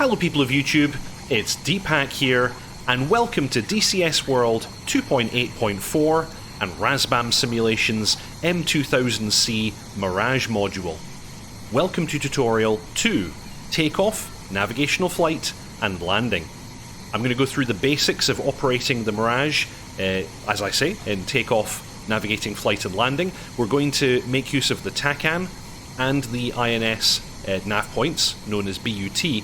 Hello people of YouTube, it's Deepak here, and welcome to DCS World 2.8.4 and Razbam Simulation's M2000C Mirage module. Welcome to Tutorial 2, Takeoff, Navigational Flight, and Landing. I'm going to go through the basics of operating the Mirage, as I say, in Takeoff, Navigating Flight and Landing. We're going to make use of the TACAN and the INS nav points, known as BUT,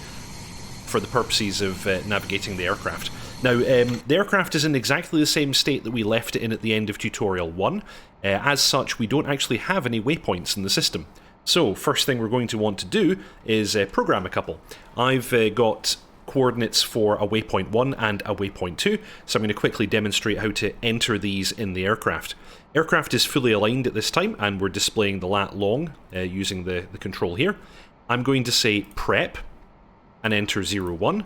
for the purposes of navigating the aircraft. Now, the aircraft is in exactly the same state that we left it in at the end of Tutorial 1. As such, we don't actually have any waypoints in the system. So, first thing we're going to want to do is program a couple. I've got coordinates for a waypoint 1 and a waypoint 2, so I'm going to quickly demonstrate how to enter these in the aircraft. Aircraft is fully aligned at this time, and we're displaying the lat long using the control here. I'm going to say prep and enter 01,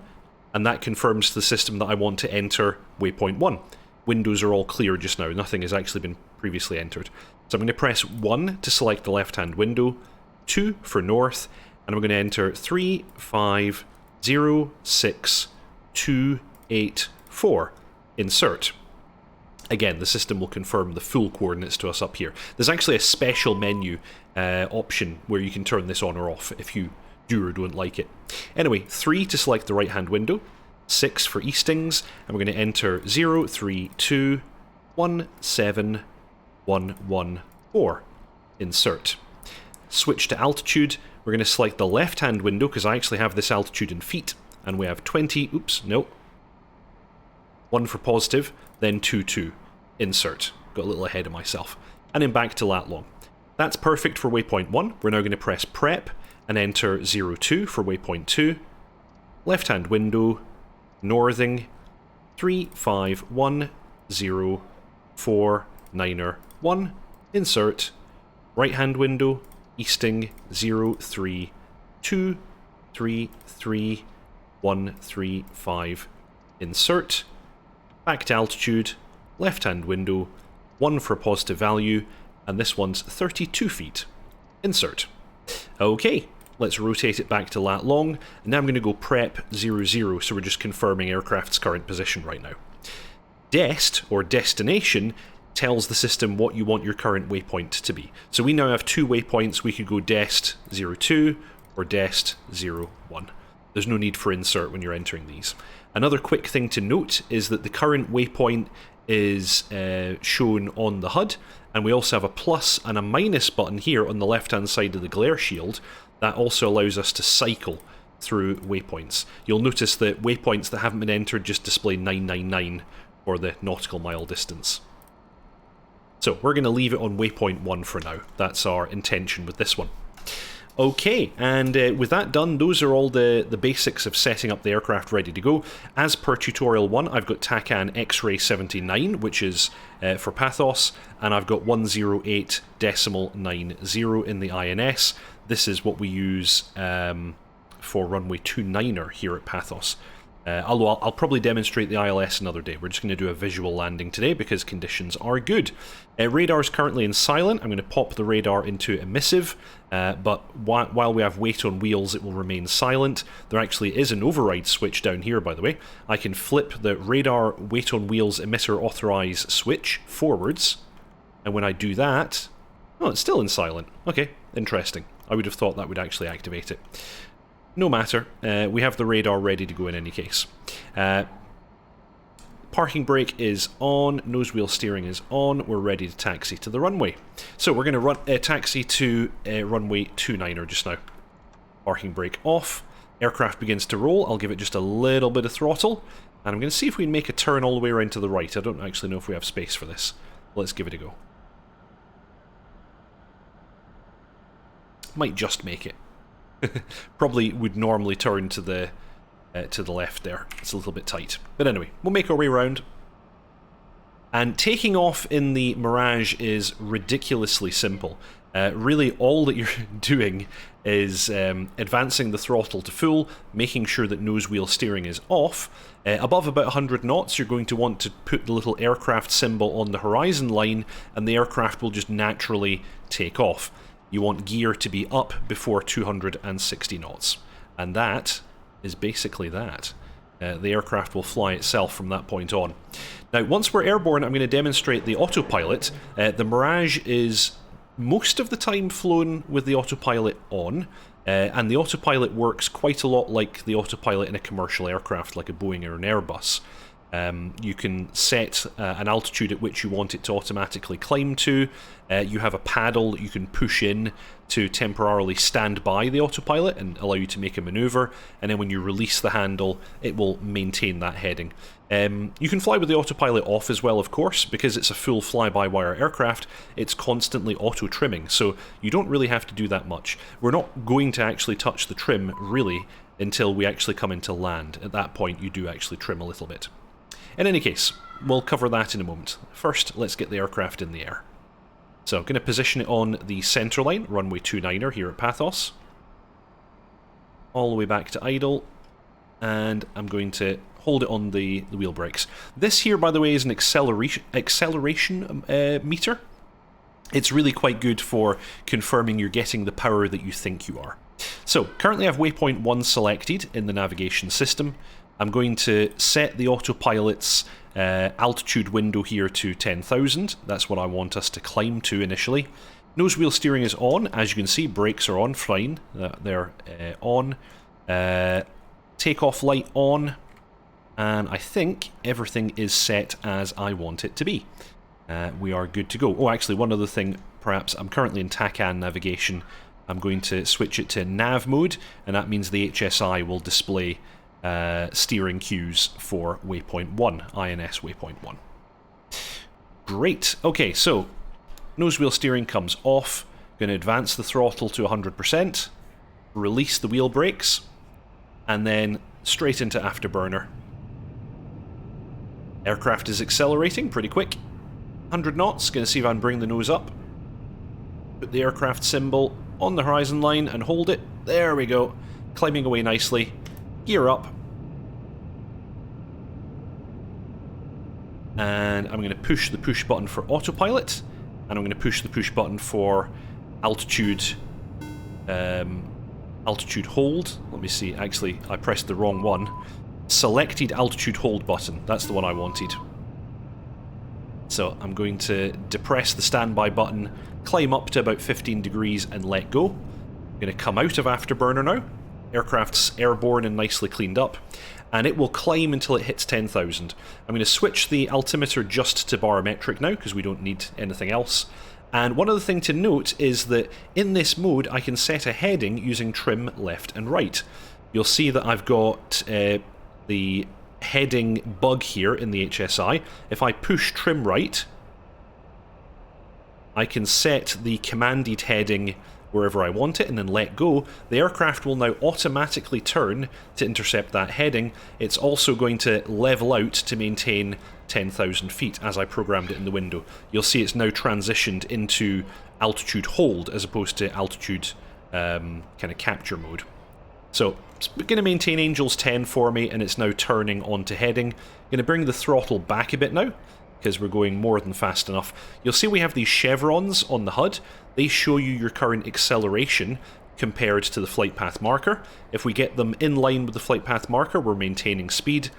and that confirms to the system that I want to enter waypoint 1. Windows are all clear just now, nothing has actually been previously entered. So I'm going to press 1 to select the left-hand window, 2 for north, and I'm going to enter 3506284, insert. Again, the system will confirm the full coordinates to us up here. There's actually a special menu option where you can turn this on or off if you do or don't like it. Anyway, 3 to select the right-hand window, 6 for eastings, and we're going to enter 032171114, insert. Switch to altitude, we're going to select the left-hand window because I actually have this altitude in feet, and we have 20, 1 for positive, then 22, insert. Got a little ahead of myself. And then back to lat long. That's perfect for waypoint 1. We're now going to press prep and enter 02 for waypoint 2. Left-hand window, northing, 3510491, insert. Right-hand window, easting, 032333135, insert. Back to altitude, left-hand window, 1 for positive value, and this one's 32 feet. Insert. Okay, let's rotate it back to lat long, and now I'm going to go prep 00, so we're just confirming aircraft's current position right now. Dest, or destination, tells the system what you want your current waypoint to be. So we now have 2 waypoints. We could go dest 02 or dest 01. There's no need for insert when you're entering these. Another quick thing to note is that the current waypoint is shown on the HUD, and we also have a plus and a minus button here on the left-hand side of the glare shield. That also allows us to cycle through waypoints. You'll notice that waypoints that haven't been entered just display 999 for the nautical mile distance. So we're going to leave it on waypoint 1 for now. That's our intention with this one. Okay, and with that done, those are all the basics of setting up the aircraft ready to go. As per Tutorial 1, I've got TACAN X-Ray 79, which is for Pathos, and I've got 108.90 in the INS. This is what we use for runway 29er here at Pathos. Although I'll probably demonstrate the ILS another day. We're just going to do a visual landing today because conditions are good. Radar is currently in silent. I'm going to pop the radar into emissive, but while we have weight on wheels, it will remain silent. There actually is an override switch down here, by the way. I can flip the radar weight on wheels emitter authorize switch forwards, and when I do that... Oh, it's still in silent. Okay, interesting. I would have thought that would actually activate it. No matter, we have the radar ready to go in any case. Parking brake is on, nose wheel steering is on, we're ready to taxi to the runway. So we're going to taxi to runway 29er just now. Parking brake off, aircraft begins to roll, I'll give it just a little bit of throttle, and I'm going to see if we can make a turn all the way around to the right. I don't actually know if we have space for this. Let's give it a go. Might just make it. Probably would normally turn to the left there. It's a little bit tight. But anyway, we'll make our way around. And taking off in the Mirage is ridiculously simple. Really, all that you're doing is advancing the throttle to full, making sure that nose wheel steering is off. Above about 100 knots, you're going to want to put the little aircraft symbol on the horizon line, and the aircraft will just naturally take off. You want gear to be up before 260 knots. And that is basically that. The aircraft will fly itself from that point on. Now, once we're airborne, I'm going to demonstrate the autopilot. The Mirage is most of the time flown with the autopilot on, and the autopilot works quite a lot like the autopilot in a commercial aircraft, like a Boeing or an Airbus. You can set an altitude at which you want it to automatically climb to. You have a paddle that you can push in to temporarily stand by the autopilot and allow you to make a maneuver, and then when you release the handle, it will maintain that heading. You can fly with the autopilot off as well, of course, because it's a full fly-by-wire aircraft. It's constantly auto-trimming, so you don't really have to do that much. We're not going to actually touch the trim, really, until we actually come into land. At that point, you do actually trim a little bit. In any case, we'll cover that in a moment. First, let's get the aircraft in the air. So I'm going to position it on the centre line, runway 29er here at Pathos. All the way back to idle, and I'm going to hold it on the wheel brakes. This here, by the way, is an acceleration meter. It's really quite good for confirming you're getting the power that you think you are. So, currently I have waypoint 1 selected in the navigation system. I'm going to set the autopilot's altitude window here to 10,000. That's what I want us to climb to initially. Nose wheel steering is on. As you can see, brakes are on, fine. They're on. Takeoff light on. And I think everything is set as I want it to be. We are good to go. Oh, actually, one other thing, perhaps. I'm currently in TACAN navigation. I'm going to switch it to nav mode, and that means the HSI will display steering cues for waypoint 1, INS waypoint 1. Great. Okay, so nose wheel steering comes off. Going to advance the throttle to 100%, release the wheel brakes, and then straight into afterburner. Aircraft is accelerating pretty quick. 100 knots. Going to see if I can bring the nose up. Put the aircraft symbol on the horizon line and hold it. There we go. Climbing away nicely. Gear up. And I'm going to push the push button for autopilot. And I'm going to push the push button for altitude altitude hold. Let me see. Actually, I pressed the wrong one. Selected altitude hold button. That's the one I wanted. So I'm going to depress the standby button, climb up to about 15 degrees and let go. I'm going to come out of afterburner now. Aircraft's airborne and nicely cleaned up, and it will climb until it hits 10,000. I'm going to switch the altimeter just to barometric now because we don't need anything else. And one other thing to note is that in this mode I can set a heading using trim left and right. You'll see that I've got the heading bug here in the HSI. If I push trim right, I can set the commanded heading wherever I want it and then let go. The aircraft will now automatically turn to intercept that heading. It's also going to level out to maintain 10,000 feet as I programmed it in the window. You'll see it's now transitioned into altitude hold as opposed to altitude kind of capture mode. So it's going to maintain Angels 10 for me, and it's now turning onto heading. I'm going to bring the throttle back a bit now because we're going more than fast enough. You'll see we have these chevrons on the HUD. They show you your current acceleration compared to the flight path marker. If we get them in line with the flight path marker, we're maintaining speed.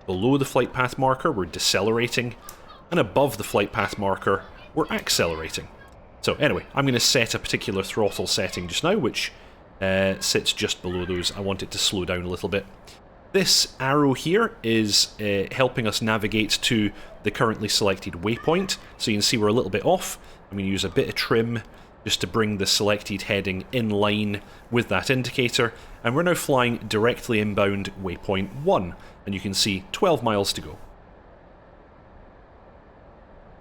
Below the flight path marker, we're decelerating. And above the flight path marker, we're accelerating. So anyway, I'm going to set a particular throttle setting just now, which sits just below those. I want it to slow down a little bit. This arrow here is helping us navigate to the currently selected waypoint. So you can see we're a little bit off. I'm going to use a bit of trim just to bring the selected heading in line with that indicator. And we're now flying directly inbound waypoint 1. And you can see 12 miles to go.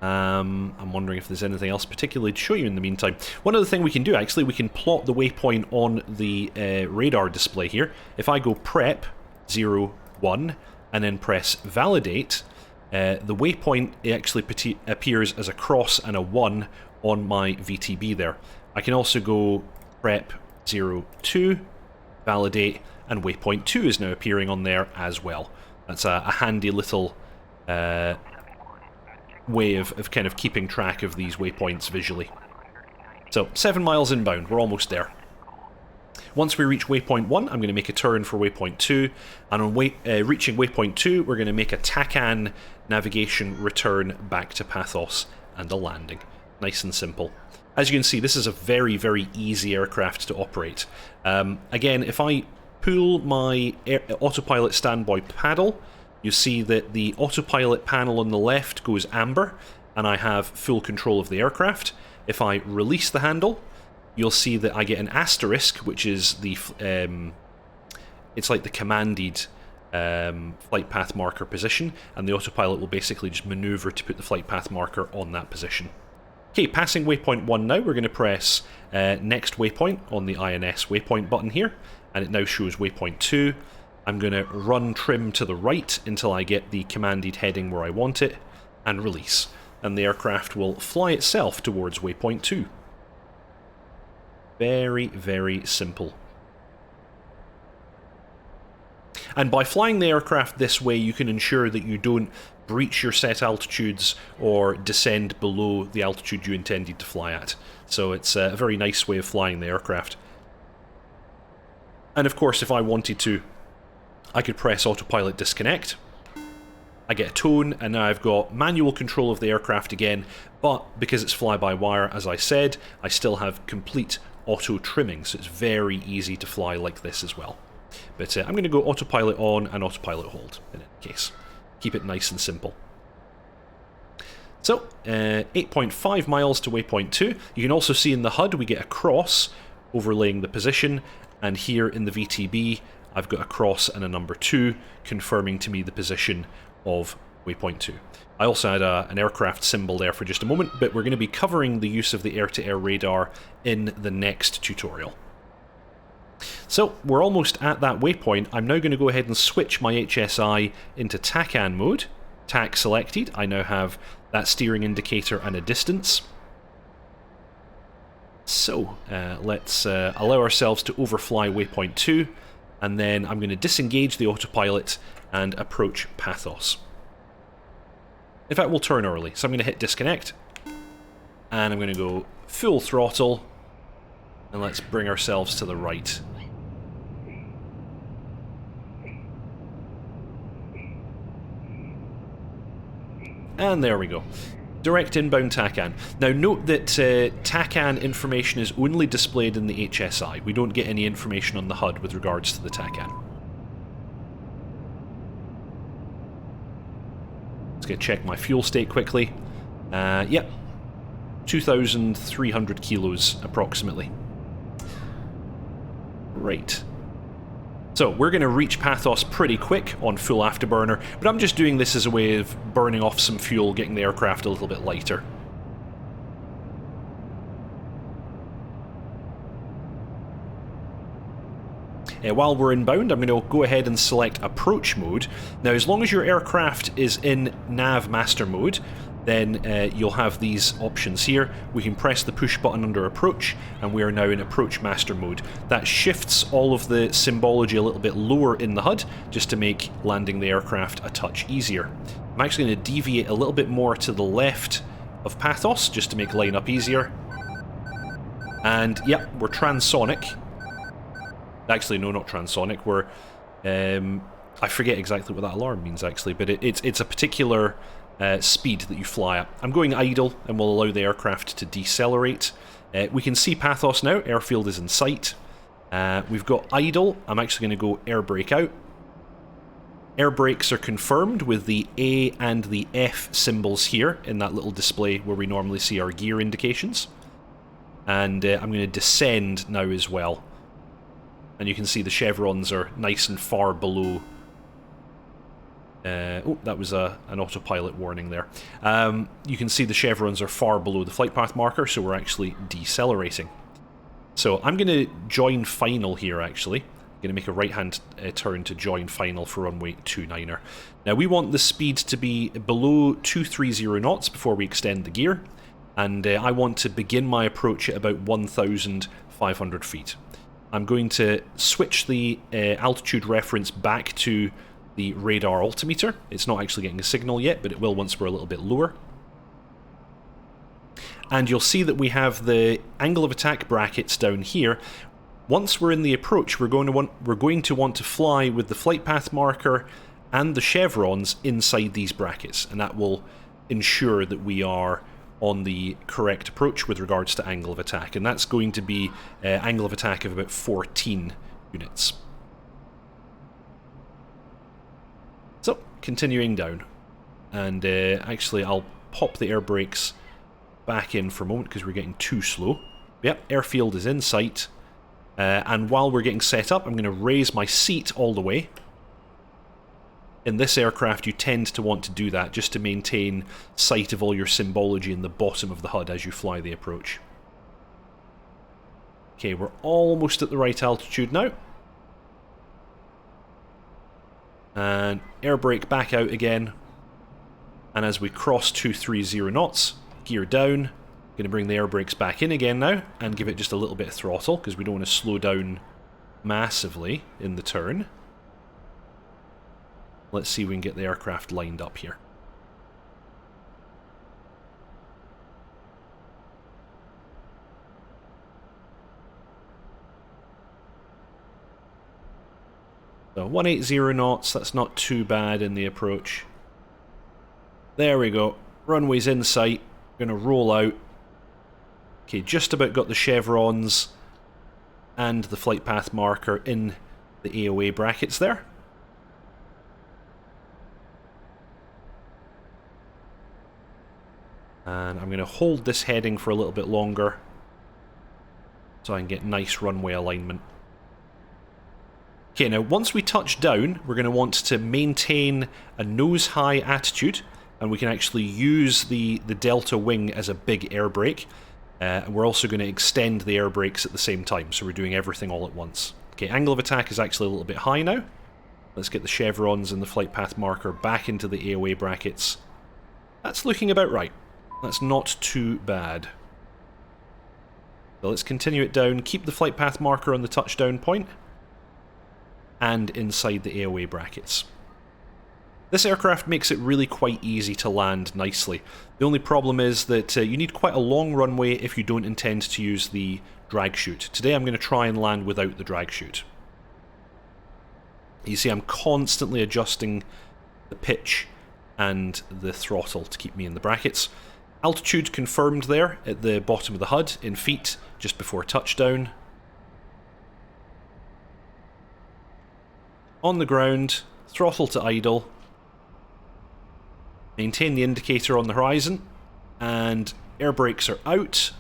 I'm wondering if there's anything else particularly to show you in the meantime. One other thing we can do, actually, we can plot the waypoint on the radar display here. If I go prep 0, 1, and then press validate, the waypoint actually appears as a cross and a 1 on my VTB there. I can also go prep 0, 2, validate, and waypoint 2 is now appearing on there as well. That's a handy little way of kind of keeping track of these waypoints visually. So 7 miles inbound, we're almost there. Once we reach waypoint 1, I'm going to make a turn for waypoint 2, and on reaching waypoint 2, we're going to make a TACAN navigation return back to Pathos and a landing. Nice and simple. As you can see, this is a very, very easy aircraft to operate. Again, if I pull my autopilot standby paddle, you see that the autopilot panel on the left goes amber, and I have full control of the aircraft. If I release the handle, you'll see that I get an asterisk, which is the it's like the commanded flight path marker position, and the autopilot will basically just maneuver to put the flight path marker on that position. Okay, passing waypoint 1 now, we're going to press next waypoint on the INS waypoint button here, and it now shows waypoint 2. I'm going to run trim to the right until I get the commanded heading where I want it, and release. And the aircraft will fly itself towards waypoint 2. Very, very simple. And by flying the aircraft this way, you can ensure that you don't breach your set altitudes or descend below the altitude you intended to fly at. So it's a very nice way of flying the aircraft. And of course, if I wanted to, I could press autopilot disconnect. I get a tone, and now I've got manual control of the aircraft again, but because it's fly-by-wire, as I said, I still have complete auto trimming, so it's very easy to fly like this as well. But I'm going to go autopilot on and autopilot hold, in any case. Keep it nice and simple. So, 8.5 miles to waypoint 2. You can also see in the HUD we get a cross overlaying the position, and here in the VTB I've got a cross and a number 2 confirming to me the position of waypoint 2. I also had an aircraft symbol there for just a moment, but we're going to be covering the use of the air-to-air radar in the next tutorial. So, we're almost at that waypoint. I'm now going to go ahead and switch my HSI into TACAN mode. TAC selected. I now have that steering indicator and a distance. So, let's allow ourselves to overfly waypoint 2, and then I'm going to disengage the autopilot and approach Pathos. In fact, we'll turn early, so I'm going to hit disconnect, and I'm going to go full throttle, and let's bring ourselves to the right. And there we go. Direct inbound TACAN. Now note that TACAN information is only displayed in the HSI. We don't get any information on the HUD with regards to the TACAN. Let's go check my fuel state quickly. Yep, 2,300 kilos approximately. Right. So we're going to reach Pathos pretty quick on full afterburner, but I'm just doing this as a way of burning off some fuel, getting the aircraft a little bit lighter. While we're inbound, I'm going to go ahead and select approach mode. Now, as long as your aircraft is in nav master mode, then you'll have these options here. We can press the push button under approach, and we are now in approach master mode. That shifts all of the symbology a little bit lower in the HUD, just to make landing the aircraft a touch easier. I'm actually going to deviate a little bit more to the left of Pathos, just to make line up easier. And yep, we're transonic. Actually, no, not transonic. We're I forget exactly what that alarm means actually, but it's a particular speed that you fly at. I'm going idle, and we'll allow the aircraft to decelerate. We can see Pathos now. Airfield is in sight. We've got idle. I'm actually going to go air brake out. Air brakes are confirmed with the A and the F symbols here in that little display where we normally see our gear indications. And I'm going to descend now as well. And you can see the chevrons are nice and far below. Oh, that was an autopilot warning there. You can see the chevrons are far below the flight path marker, so we're actually decelerating. So I'm going to join final here, actually. I'm going to make a right-hand turn to join final for runway 29er. Now, we want the speed to be below 230 knots before we extend the gear, and I want to begin my approach at about 1,500 feet. I'm going to switch the altitude reference back to the radar altimeter. It's not actually getting a signal yet, but it will once we're a little bit lower. And you'll see that we have the angle of attack brackets down here. Once we're in the approach, we're going to want to fly with the flight path marker and the chevrons inside these brackets, and that will ensure that we are on the correct approach with regards to angle of attack, and that's going to be angle of attack of about 14 units. So, continuing down, and actually I'll pop the air brakes back in for a moment because we're getting too slow. Yep, airfield is in sight, and while we're getting set up, I'm going to raise my seat all the way. In this aircraft, you tend to want to do that just to maintain sight of all your symbology in the bottom of the HUD as you fly the approach. Okay, we're almost at the right altitude now. And air brake back out again. And as we cross 230 knots, gear down. Going to bring the air brakes back in again now and give it just a little bit of throttle because we don't want to slow down massively in the turn. Let's see if we can get the aircraft lined up here. So 180 knots, that's not too bad in the approach. There we go. Runway's in sight. Going to roll out. Okay, just about got the chevrons and the flight path marker in the AOA brackets there. And I'm going to hold this heading for a little bit longer so I can get nice runway alignment. Okay, now once we touch down, we're going to want to maintain a nose-high attitude, and we can actually use the delta wing as a big air brake. And we're also going to extend the air brakes at the same time, so we're doing everything all at once. Okay, angle of attack is actually a little bit high now. Let's get the chevrons and the flight path marker back into the AOA brackets. That's looking about right. That's not too bad. So let's continue it down, keep the flight path marker on the touchdown point, and inside the AOA brackets. This aircraft makes it really quite easy to land nicely. The only problem is that you need quite a long runway if you don't intend to use the drag chute. Today I'm going to try and land without the drag chute. You see I'm constantly adjusting the pitch and the throttle to keep me in the brackets. Altitude confirmed there at the bottom of the HUD in feet just before touchdown. On the ground, throttle to idle. Maintain the indicator on the horizon, and air brakes are out.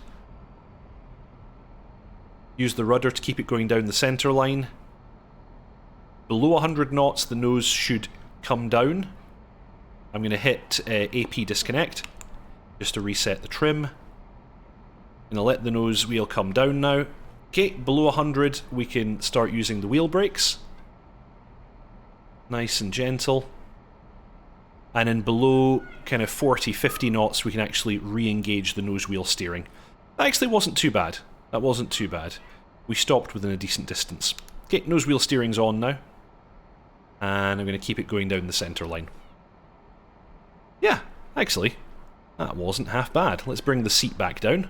Use the rudder to keep it going down the centre line. Below 100 knots, the nose should come down. I'm going to hit AP disconnect, just to reset the trim. I'm going to let the nose wheel come down now. Okay, below 100, we can start using the wheel brakes. Nice and gentle. And then below kind of 40, 50 knots, we can actually re-engage the nose wheel steering. That actually wasn't too bad. That wasn't too bad. We stopped within a decent distance. Okay, nose wheel steering's on now. And I'm going to keep it going down the centre line. Yeah, actually, that wasn't half bad. Let's bring the seat back down,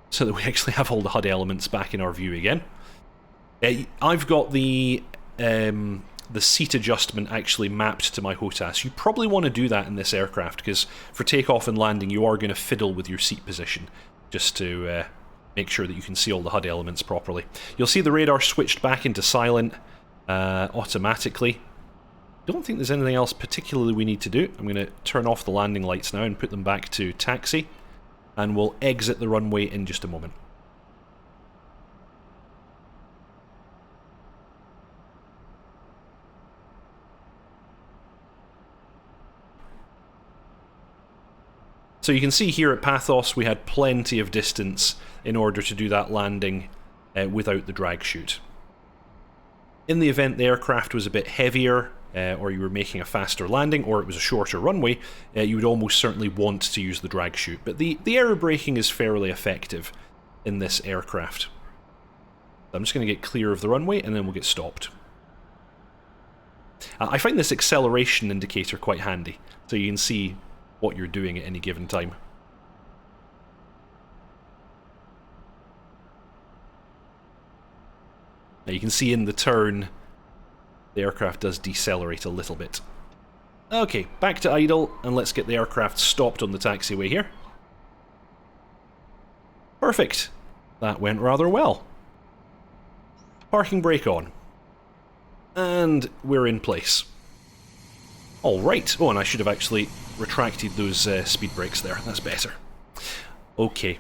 so that we actually have all the HUD elements back in our view again. I've got the seat adjustment actually mapped to my HOTAS. You probably want to do that in this aircraft, because for takeoff and landing you are going to fiddle with your seat position, just to make sure that you can see all the HUD elements properly. You'll see the radar switched back into silent automatically. Don't think there's anything else particularly we need to do. I'm going to turn off the landing lights now and put them back to taxi, and we'll exit the runway in just a moment. So you can see here at Pathos we had plenty of distance in order to do that landing without the drag chute. In the event the aircraft was a bit heavier, or you were making a faster landing, or it was a shorter runway, you would almost certainly want to use the drag chute. But the air braking is fairly effective in this aircraft. I'm just going to get clear of the runway and then we'll get stopped. I find this acceleration indicator quite handy, so you can see what you're doing at any given time. Now you can see in the turn, the aircraft does decelerate a little bit. Okay, back to idle, and let's get the aircraft stopped on the taxiway here. Perfect. That went rather well. Parking brake on. And we're in place. Alright. Oh, and I should have actually retracted those speed brakes there. That's better. Okay.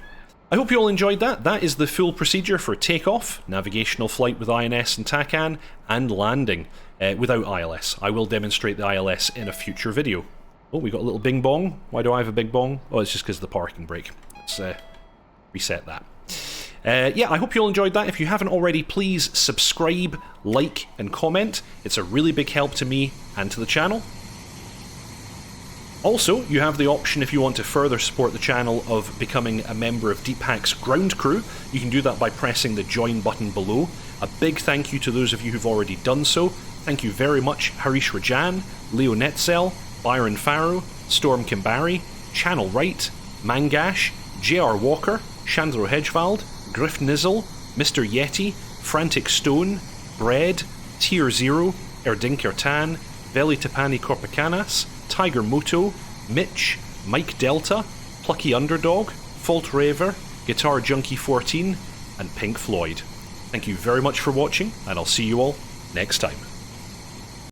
I hope you all enjoyed that. That is the full procedure for takeoff, navigational flight with INS and TACAN, and landing without ILS. I will demonstrate the ILS in a future video. Oh, we got a little bing bong. Why do I have a bing bong? Oh, it's just because of the parking brake. Let's reset that. Yeah, I hope you all enjoyed that. If you haven't already, please subscribe, like, and comment. It's a really big help to me and to the channel. Also, you have the option, if you want to further support the channel, of becoming a member of Deepak's ground crew. You can do that by pressing the join button below. A big thank you to those of you who've already done so. Thank you very much Harish Rajan, Leo Netzel, Byron Farrow, Storm Kimbari, Channel Wright, Mangash, J.R. Walker, Chandro Hedgevald, Griff Nizzle, Mr. Yeti, Frantic Stone, Bread, Tier Zero, Erdinker Tan, Veli Tapani Korpakanas, Tiger Moto, Mitch, Mike Delta, Plucky Underdog, Fault Raver, Guitar Junkie 14, and Pink Floyd. Thank you very much for watching, and I'll see you all next time.